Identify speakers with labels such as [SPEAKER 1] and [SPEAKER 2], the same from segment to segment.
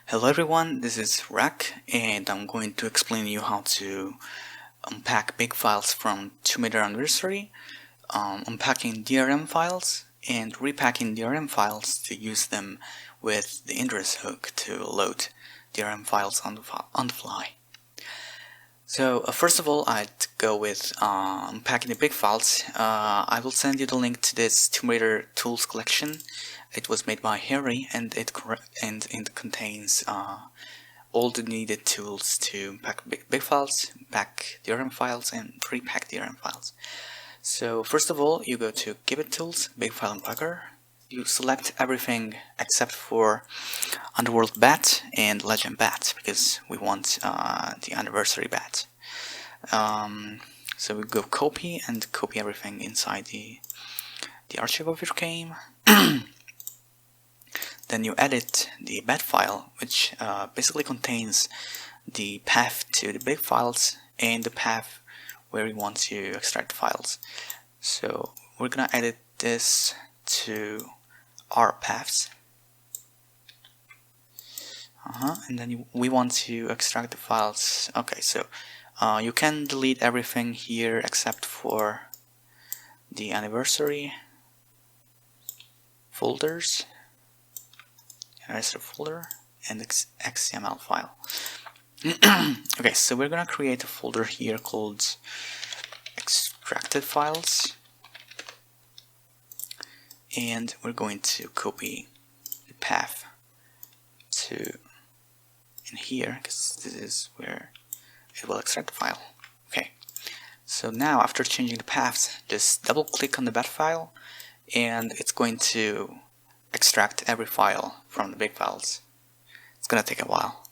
[SPEAKER 1] Hello everyone, this is Rack, and I'm going to explain you how to unpack big files from 2-meter anniversary, unpacking DRM files, and repacking DRM files to use them with the TheIndra's hook to load DRM files on the fly. So first of all, I'd go with unpacking the big files. I will send you the link to this 2-meter tools collection. It was made by Harry, and it contains all the needed tools to unpack big files, pack DRM files, and repack DRM files. So first of all, you go to Give Tools, Big File Unpacker. You select everything except for Underworld Bat and Legend Bat because we want the anniversary bat. So we go copy and copy everything inside the archive of your game. Then you edit the bat file, which basically contains the path to the big files and the path where we want to extract the files. So we're gonna edit this to our paths. And then we want to extract the files. Okay, so you can delete everything here except for the anniversary folders, folder, and XML file. Okay, so we're gonna create a folder here called extracted files, and we're going to copy the path to in here because this is where it will extract the file. Okay, so now after changing the paths, just double click on the bat file and it's going to extract every file from the big files. It's gonna take a while.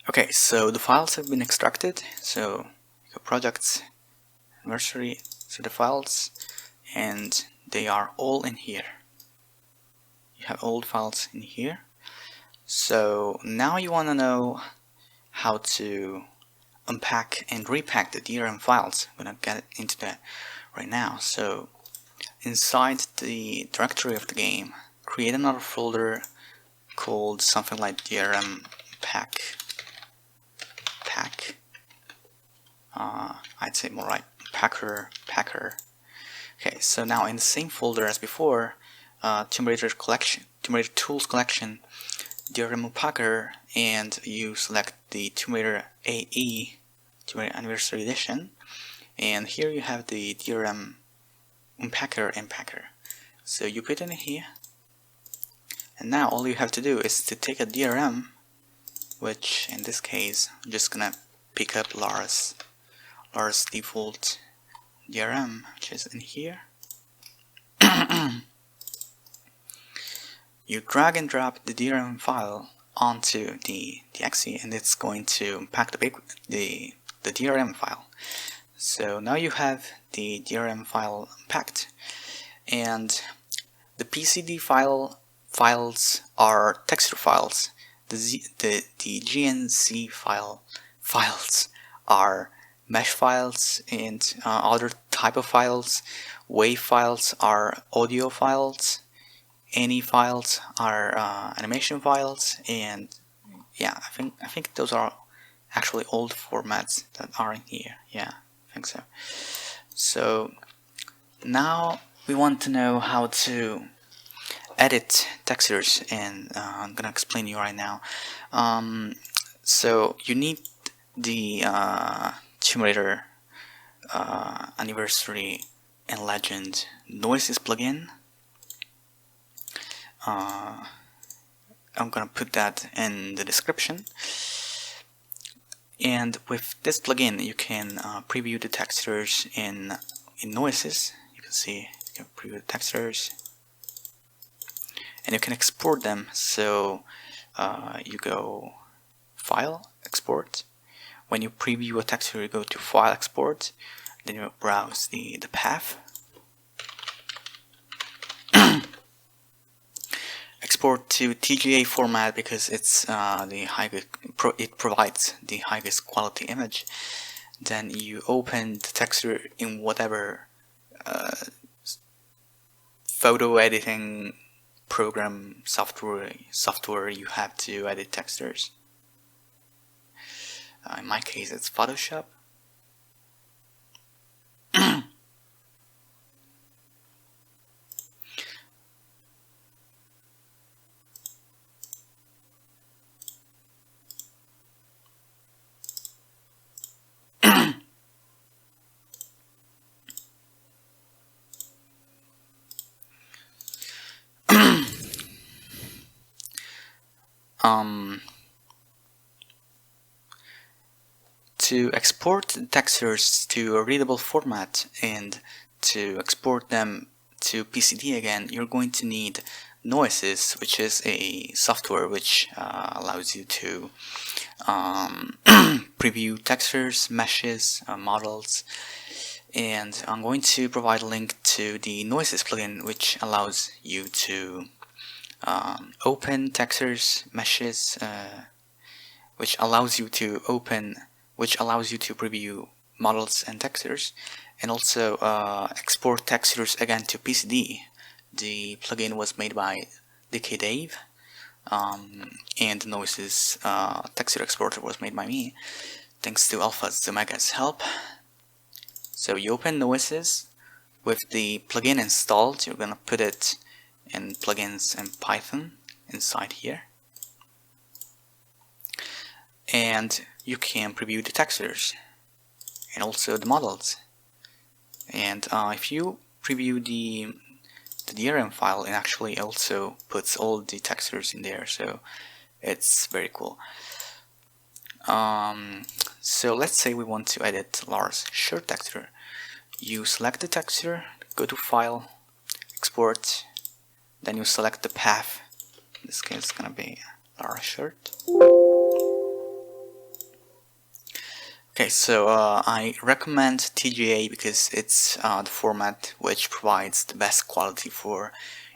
[SPEAKER 1] Okay, so the files have been extracted. So go projects, anniversary, so the files, and they are all in here. You have all the files in here. So now you want to know how to unpack and repack the DRM files. I'm gonna get into that right now. So inside the directory of the game, create another folder called something like DRM pack. I'd say more like packer. Okay, so now in the same folder as before, 2-meter tools collection, DRM unpacker, and you select the 2-meter AE, 2-meter anniversary edition, and here you have the DRM unpacker. So you put it in here, and now all you have to do is to take a DRM, which in this case I'm just gonna pick up Lara's default DRM, which is in here. You drag and drop the DRM file onto the exe, and it's going to unpack the DRM file. So now you have the DRM file unpacked, and the PCD files are texture files. The GNC files are mesh files and other type of files. WAV files are audio files. ANI files are animation files, and yeah, I think those are actually old formats that are in here. Yeah, I think so. So now we want to know how to edit textures, and I'm gonna explain you right now. So you need the Tomb Raider Anniversary and Legend Noises plugin. I'm gonna put that in the description. And with this plugin, you can preview the textures in Noises. You can see you can preview the textures, and you can export them. So you go File, Export. When you preview a texture, you go to File, Export. Then you browse the path. Export to TGA format because it's it provides the highest quality image. Then you open the texture in whatever photo editing program software you have to edit textures. In my case, it's Photoshop. To export the textures to a readable format and to export them to PCD again, you're going to need Noises, which is a software which allows you to preview textures, meshes, models, and I'm going to provide a link to the Noises plugin, which allows you to open textures, meshes, which allows you to preview models and textures, and also export textures again to PCD. The plugin was made by DK Dave, and the Noises texture exporter was made by me, thanks to Alpha's Omega's help. So you open Noises with the plugin installed. You're gonna put it in plugins and Python inside here, and you can preview the textures and also the models. And if you preview the DRM file, it actually also puts all the textures in there, so it's very cool. So let's say we want to edit Lara's shirt texture. You select the texture, go to File, Export, then you select the path. In this case, it's gonna be Lara shirt. Okay, so I recommend TGA because it's the format which provides the best quality for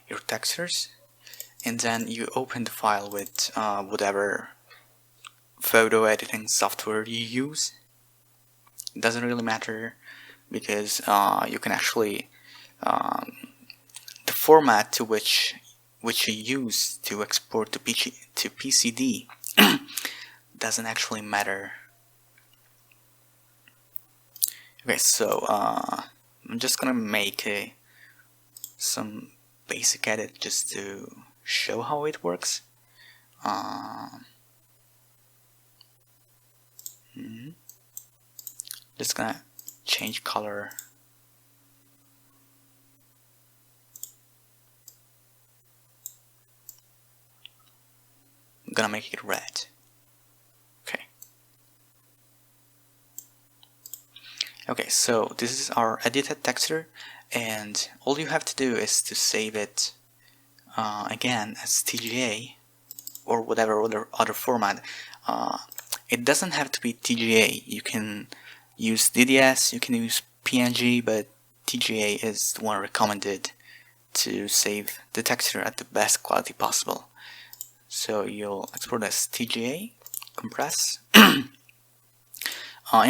[SPEAKER 1] your textures. And then you open the file with whatever photo editing software you use. It doesn't really matter because you can actually the format to which you use to export to PCD doesn't actually matter. Okay, so I'm just gonna make some basic edit just to show how it works. Just gonna change color. I'm gonna make it red. Okay, so this is our edited texture, and all you have to do is to save it again as TGA or whatever other format. It doesn't have to be TGA. You can use DDS, you can use PNG, but TGA is the one recommended to save the texture at the best quality possible. So you'll export as TGA, compress. In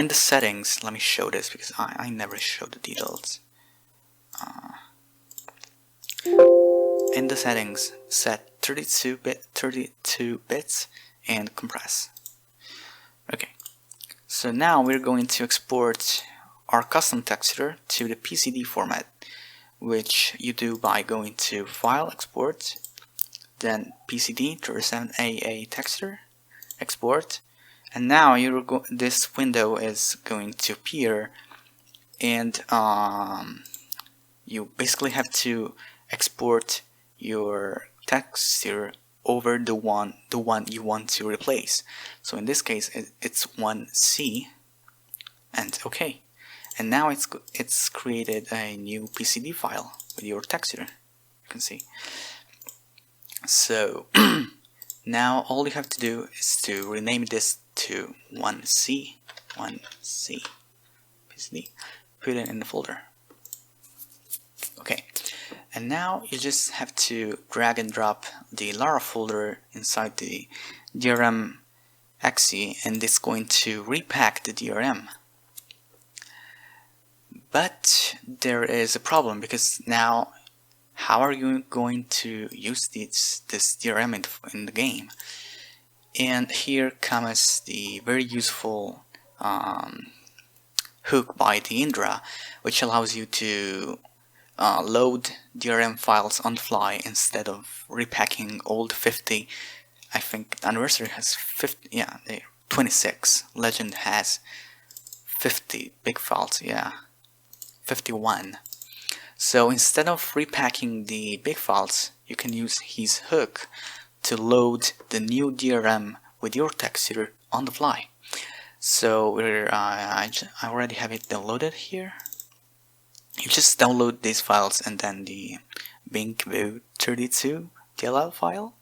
[SPEAKER 1] the settings, let me show this because I never show the details. In the settings, set 32 bits and compress. Okay, so now we're going to export our custom texture to the PCD format, which you do by going to File, Export, then PCD 37AA texture, export, and now this window is going to appear, and you basically have to export your texture over the one you want to replace. So in this case it's 1C, and okay, and now it's created a new PCD file with your texture, you can see. So now all you have to do is to rename this to 1C PCD, put it in the folder. Okay, and now you just have to drag and drop the Lara folder inside the DRM exe, and it's going to repack the DRM. But there is a problem, because now how are you going to use this DRM in the game? And here comes the very useful hook by TheIndra, which allows you to load DRM files on the fly instead of repacking old 50. I think Anniversary has 50, yeah, 26. Legend has 50 big files, yeah, 51. So instead of repacking the big files, you can use his hook to load the new DRM with your texture on the fly. So I already have it downloaded here. You just download these files and then the bigfiles32 DLL file,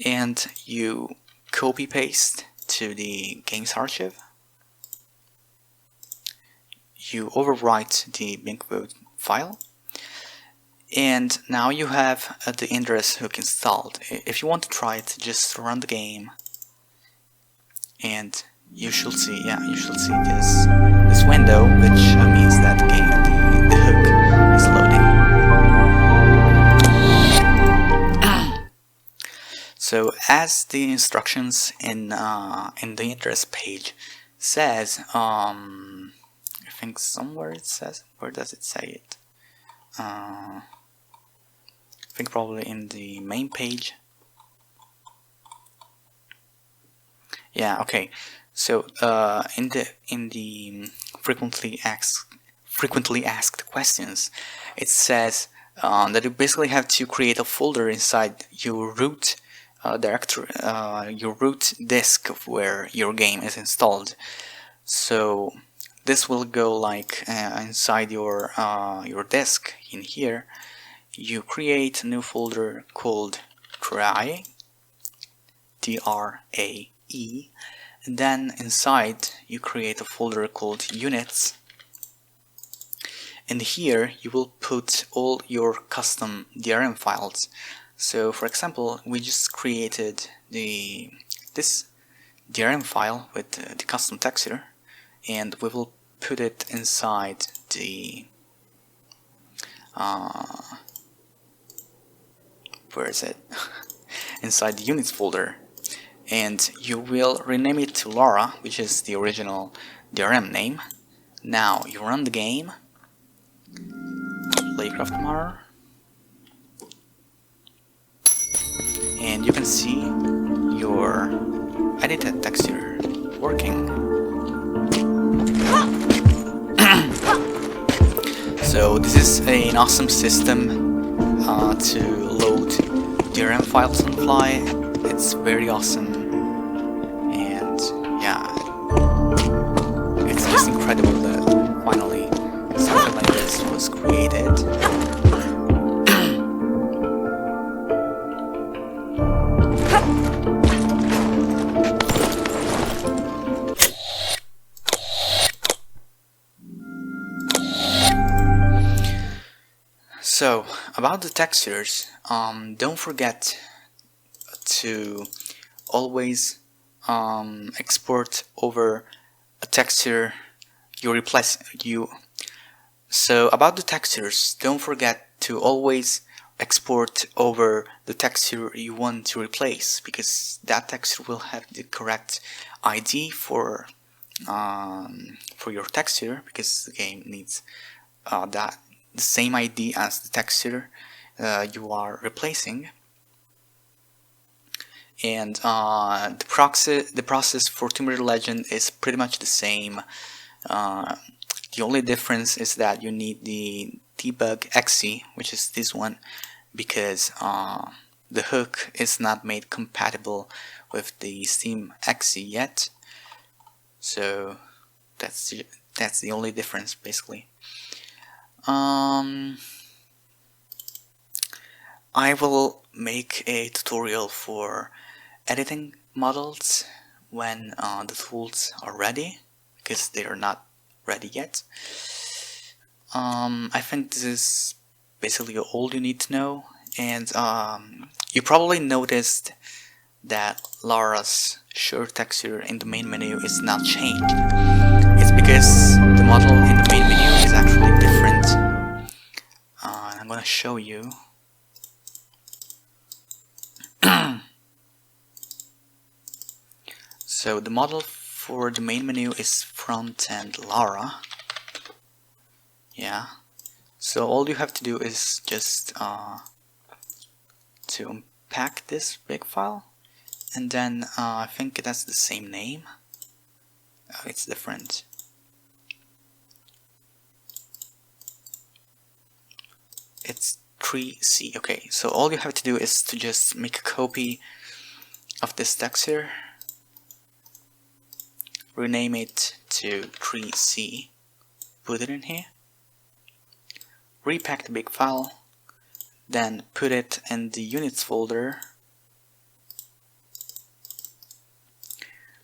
[SPEAKER 1] and you copy paste to the games archive. You overwrite the bigfiles file, and now you have the TheIndra's hook installed. If you want to try it, just run the game, and you should see, this window, which means that the hook is loading. So as the instructions in the TheIndra's page says, I think somewhere it says, where does it say it? I think probably in the main page. Yeah, okay. So in the frequently asked questions, it says that you basically have to create a folder inside your root directory, your root disk of where your game is installed. So this will go like inside your disk. In here, you create a new folder called try, TRAE. And then inside you create a folder called units, and here you will put all your custom DRM files. So for example, we just created this DRM file with the custom texture, and we will put it inside the where is it? Inside the units folder. And you will rename it to Lara, which is the original DRM name. Now you run the game, Playcraft Mar, and you can see your edited texture working. So this is an awesome system to load DRM files on the fly. It's very awesome, and yeah, it's just incredible that finally something like this was created. So about the textures, don't forget to always export over a texture you replace. So about the textures, don't forget to always export over the texture you want to replace, because that texture will have the correct ID for your texture, because the game needs the same ID as the texture you are replacing. And the process for Tomb Raider Legend is pretty much the same. The only difference is that you need the debug exe, which is this one, because the hook is not made compatible with the Steam exe yet. So that's the only difference, basically. I will make a tutorial for editing models when the tools are ready, because they are not ready yet. I think this is basically all you need to know, and you probably noticed that Lara's shirt texture in the main menu is not changed. It's because the model in the main menu is actually different. I'm gonna show you. So the model for the main menu is front-end Lara. Yeah. So all you have to do is just to unpack this big file, and then I think that's the same name. Oh, it's different. It's 3C. Okay, so all you have to do is to just make a copy of this texture, rename it to 3C, put it in here, repack the big file, then put it in the units folder,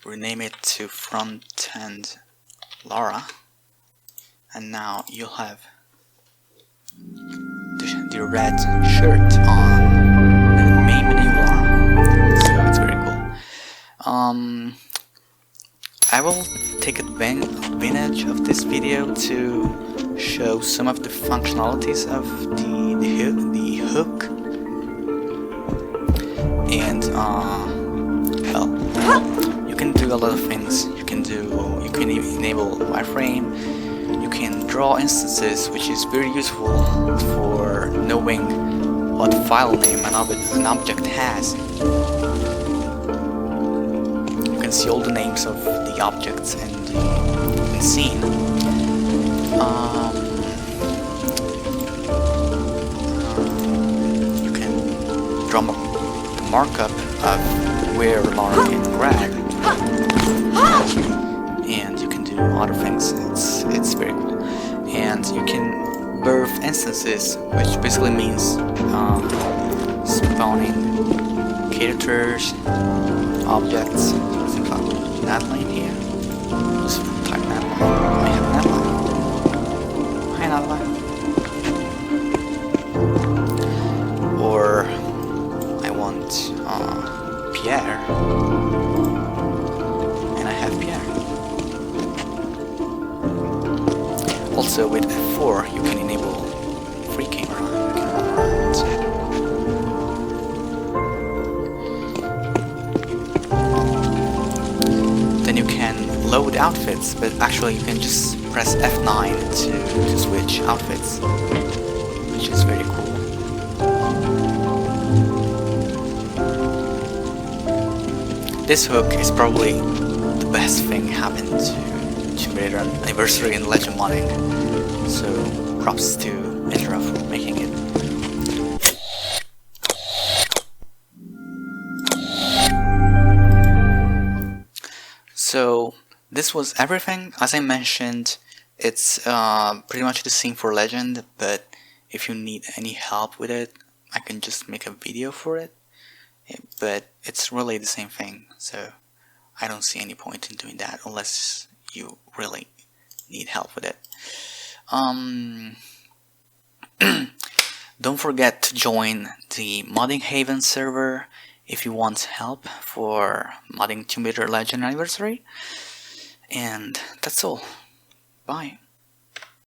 [SPEAKER 1] rename it to front-end Lara, and now you'll have the red shirt on the main menu Lara. So it's very cool. I will take advantage of this video to show some of the functionalities of the hook, and well, you can do a lot of things. You can enable wireframe. You can draw instances, which is very useful for knowing what file name an object has. You can see all the names of the objects in the scene. You can draw the markup of where Lara can grab, and you can do other things. It's very cool. And you can birth instances, which basically means spawning characters, objects. Things like that line here. Just type that line. I have that line. Hi, that line. Or I want Pierre, and I have Pierre. Also with F4 you can enable free camera. Then you can load outfits, but actually you can just press F9 to switch outfits, which is very cool. This hook is probably the best thing happened to Tomb Raider Anniversary and Legend modding, so props to TheIndra for making it. So this was everything. As I mentioned, it's pretty much the same for Legend, but if you need any help with it, I can just make a video for it. But it's really the same thing, so I don't see any point in doing that unless you really need help with it. Don't forget to join the Modding Haven server if you want help for modding Tomb Raider Legend Anniversary. And that's all. Bye.